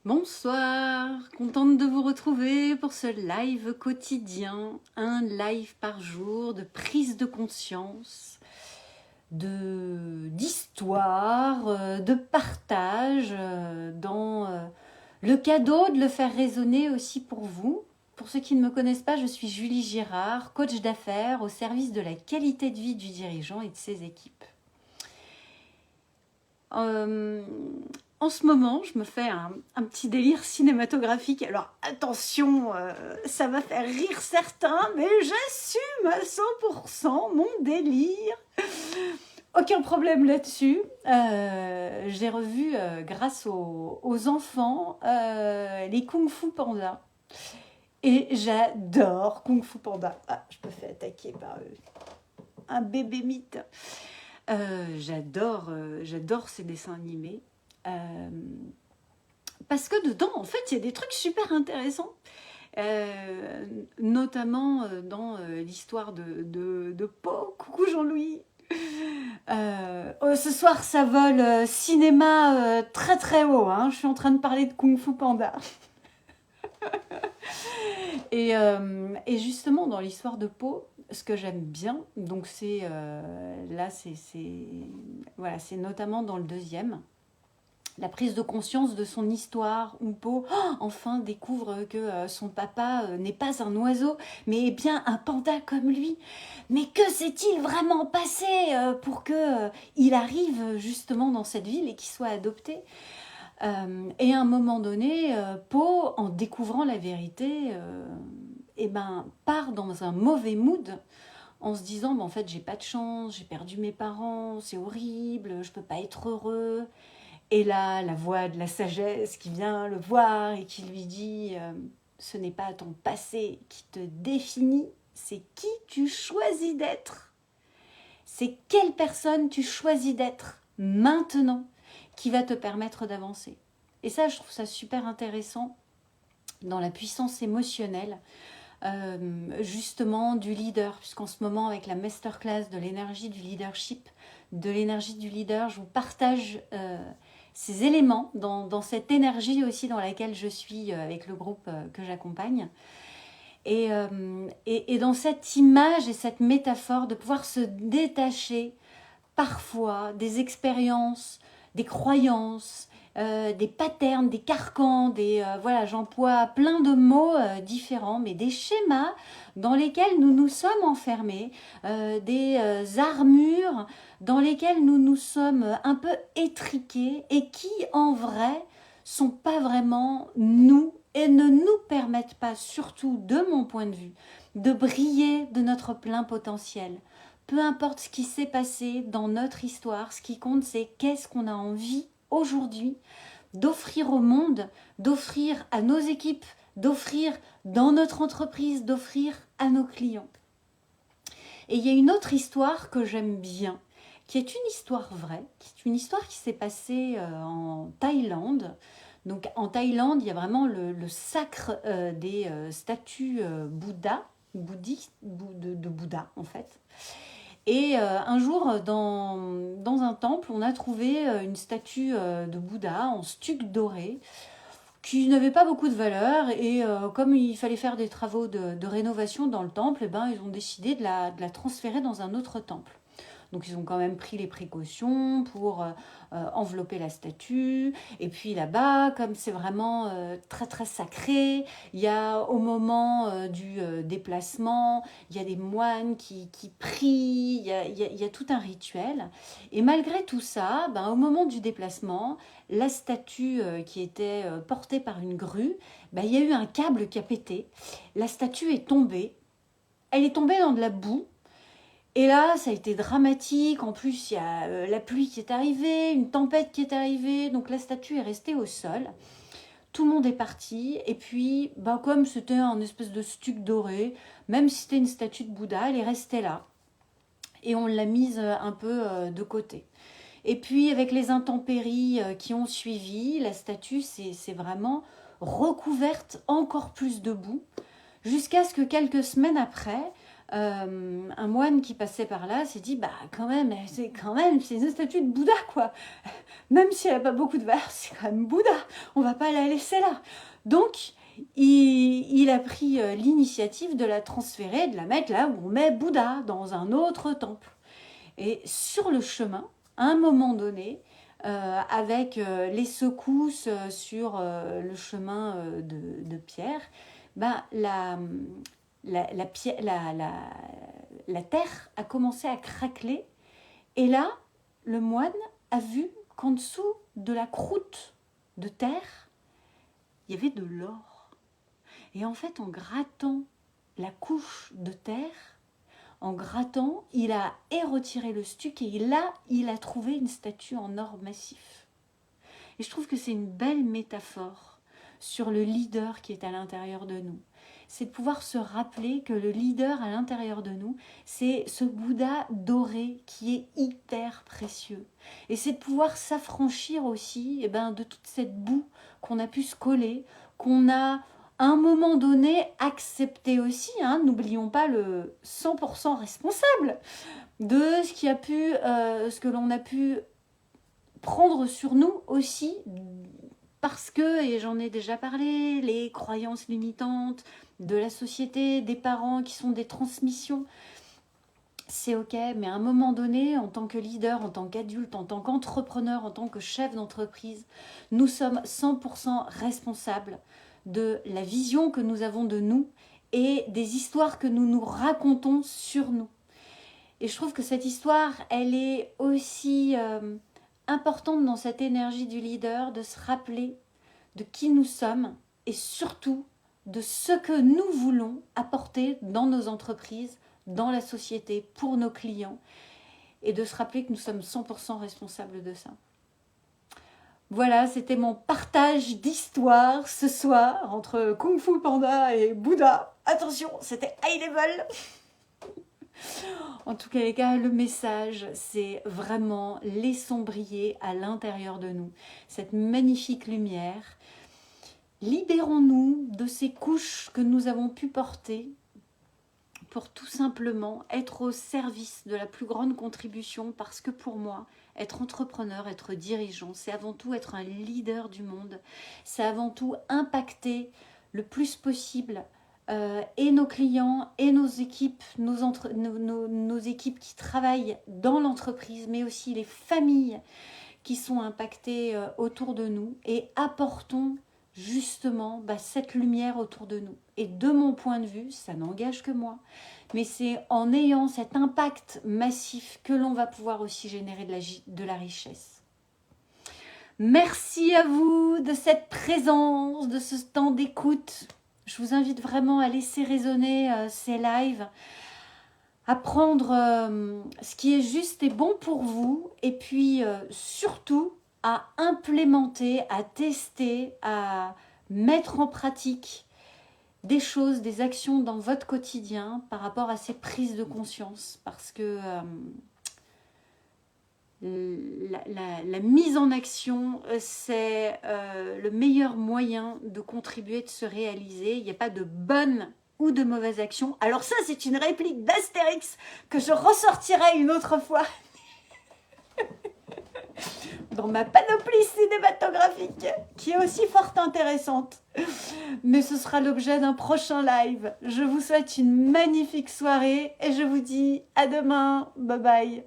Bonsoir, contente de vous retrouver pour ce live quotidien, un live par jour de prise de conscience, d'histoire, de partage, dans le cadeau de le faire résonner aussi pour vous. Pour ceux qui ne me connaissent pas, je suis Julie Girard, coach d'affaires au service de la qualité de vie du dirigeant et de ses équipes. En ce moment, je me fais un petit délire cinématographique. Alors attention, ça va faire rire certains, mais j'assume à 100% mon délire. Aucun problème là-dessus. J'ai revu, grâce aux enfants, les Kung Fu Panda. Et j'adore Kung Fu Panda. Ah, je me fais attaquer par un bébé mythe. J'adore ces dessins animés. Parce que dedans, en fait, il y a des trucs super intéressants. Notamment dans l'histoire de Po. Coucou Jean-Louis. Ce soir, ça vole cinéma très très haut. Hein. Je suis en train de parler de Kung Fu Panda. Et justement, dans l'histoire de Po, ce que j'aime bien, donc c'est là, voilà, c'est notamment dans le deuxième, la prise de conscience de son histoire, où Po enfin découvre que son papa n'est pas un oiseau, mais bien un panda comme lui. Mais que s'est-il vraiment passé pour qu'il arrive justement dans cette ville et qu'il soit adopté ? Et à un moment donné, Po, en découvrant la vérité, part dans un mauvais mood, en se disant en fait j'ai pas de chance, j'ai perdu mes parents, c'est horrible, je peux pas être heureux. Et là, la voix de la sagesse qui vient le voir et qui lui dit ce n'est pas ton passé qui te définit, c'est qui tu choisis d'être. C'est quelle personne tu choisis d'être maintenant qui va te permettre d'avancer. Et ça, je trouve ça super intéressant dans la puissance émotionnelle, justement du leader, puisqu'en ce moment, avec la masterclass de l'énergie du leadership, de l'énergie du leader, je vous partage ces éléments dans cette énergie aussi dans laquelle je suis avec le groupe que j'accompagne. Et dans cette image et cette métaphore de pouvoir se détacher parfois des expériences, des croyances, des patterns, des carcans, voilà, j'emploie plein de mots différents, mais des schémas dans lesquels nous nous sommes enfermés, des armures dans lesquelles nous nous sommes un peu étriqués et qui, en vrai, sont pas vraiment nous et ne nous permettent pas, surtout de mon point de vue, de briller de notre plein potentiel. Peu importe ce qui s'est passé dans notre histoire, ce qui compte, c'est qu'est-ce qu'on a envie aujourd'hui d'offrir au monde, d'offrir à nos équipes, d'offrir dans notre entreprise, d'offrir à nos clients. Et il y a une autre histoire que j'aime bien, qui est une histoire vraie, qui est une histoire qui s'est passée en Thaïlande. Donc en Thaïlande, il y a vraiment le sacre des statues bouddhistes, de Bouddha en fait. Et un jour, dans un temple, on a trouvé une statue de Bouddha en stuc doré qui n'avait pas beaucoup de valeur. Et comme il fallait faire des travaux de rénovation dans le temple, ils ont décidé de la transférer dans un autre temple. Donc ils ont quand même pris les précautions pour envelopper la statue. Et puis là-bas, comme c'est vraiment très très sacré, il y a au moment du déplacement, il y a des moines qui prient, il y a tout un rituel. Et malgré tout ça, au moment du déplacement, la statue qui était portée par une grue, il y a eu un câble qui a pété. La statue est tombée. Elle est tombée dans de la boue. Et là, ça a été dramatique. En plus, il y a la pluie qui est arrivée, une tempête qui est arrivée. Donc la statue est restée au sol. Tout le monde est parti. Et puis, comme c'était un espèce de stuc doré, même si c'était une statue de Bouddha, elle est restée là. Et on l'a mise un peu de côté. Et puis, avec les intempéries qui ont suivi, la statue s'est vraiment recouverte encore plus de boue. Jusqu'à ce que quelques semaines après, un moine qui passait par là s'est dit, bah quand même, c'est une statue de Bouddha, quoi. Même si elle n'a pas beaucoup de valeur, c'est quand même Bouddha. On va pas la laisser là. Donc, il a pris l'initiative de la transférer, de la mettre là où on met Bouddha, dans un autre temple. Et sur le chemin, à un moment donné, avec les secousses sur le chemin de pierre, ben, la terre a commencé à craqueler. Et là, le moine a vu qu'en dessous de la croûte de terre, il y avait de l'or. Et en fait, en grattant la couche de terre, en grattant, il a retiré le stuc et là, il a trouvé une statue en or massif. Et je trouve que c'est une belle métaphore sur le leader qui est à l'intérieur de nous. C'est de pouvoir se rappeler que le leader à l'intérieur de nous, c'est ce Bouddha doré qui est hyper précieux. Et c'est de pouvoir s'affranchir aussi de toute cette boue qu'on a pu se coller, qu'on a à un moment donné accepté aussi. N'oublions pas le 100% responsable de ce que l'on a pu prendre sur nous aussi, parce que, et j'en ai déjà parlé, les croyances limitantes de la société, des parents qui sont des transmissions, c'est ok, mais à un moment donné, en tant que leader, en tant qu'adulte, en tant qu'entrepreneur, en tant que chef d'entreprise, nous sommes 100% responsables de la vision que nous avons de nous et des histoires que nous nous racontons sur nous. Et je trouve que cette histoire, elle est aussi importante dans cette énergie du leader, de se rappeler de qui nous sommes et surtout de ce que nous voulons apporter dans nos entreprises, dans la société, pour nos clients, et de se rappeler que nous sommes 100% responsables de ça. Voilà, c'était mon partage d'histoire ce soir entre Kung Fu Panda et Bouddha. Attention, c'était high level. En tout cas, les gars, le message, c'est vraiment laissons briller à l'intérieur de nous cette magnifique lumière. Libérons-nous de ces couches que nous avons pu porter pour tout simplement être au service de la plus grande contribution, parce que pour moi, être entrepreneur, être dirigeant, c'est avant tout être un leader du monde, c'est avant tout impacter le plus possible et nos clients et nos équipes, nos équipes qui travaillent dans l'entreprise, mais aussi les familles qui sont impactées autour de nous, et apportons justement cette lumière autour de nous. Et de mon point de vue, ça n'engage que moi, mais c'est en ayant cet impact massif que l'on va pouvoir aussi générer de la richesse. Merci à vous de cette présence, de ce temps d'écoute. Je vous invite vraiment à laisser résonner ces lives, à prendre ce qui est juste et bon pour vous, et puis surtout à implémenter, à tester, à mettre en pratique des choses, des actions dans votre quotidien par rapport à ces prises de conscience, parce que la mise en action, c'est le meilleur moyen de contribuer, de se réaliser. Il n'y a pas de bonne ou de mauvaise action. Alors ça, c'est une réplique d'Astérix que je ressortirai une autre fois dans ma panoplie cinématographique, qui est aussi fort intéressante. Mais ce sera l'objet d'un prochain live. Je vous souhaite une magnifique soirée et je vous dis à demain. Bye bye.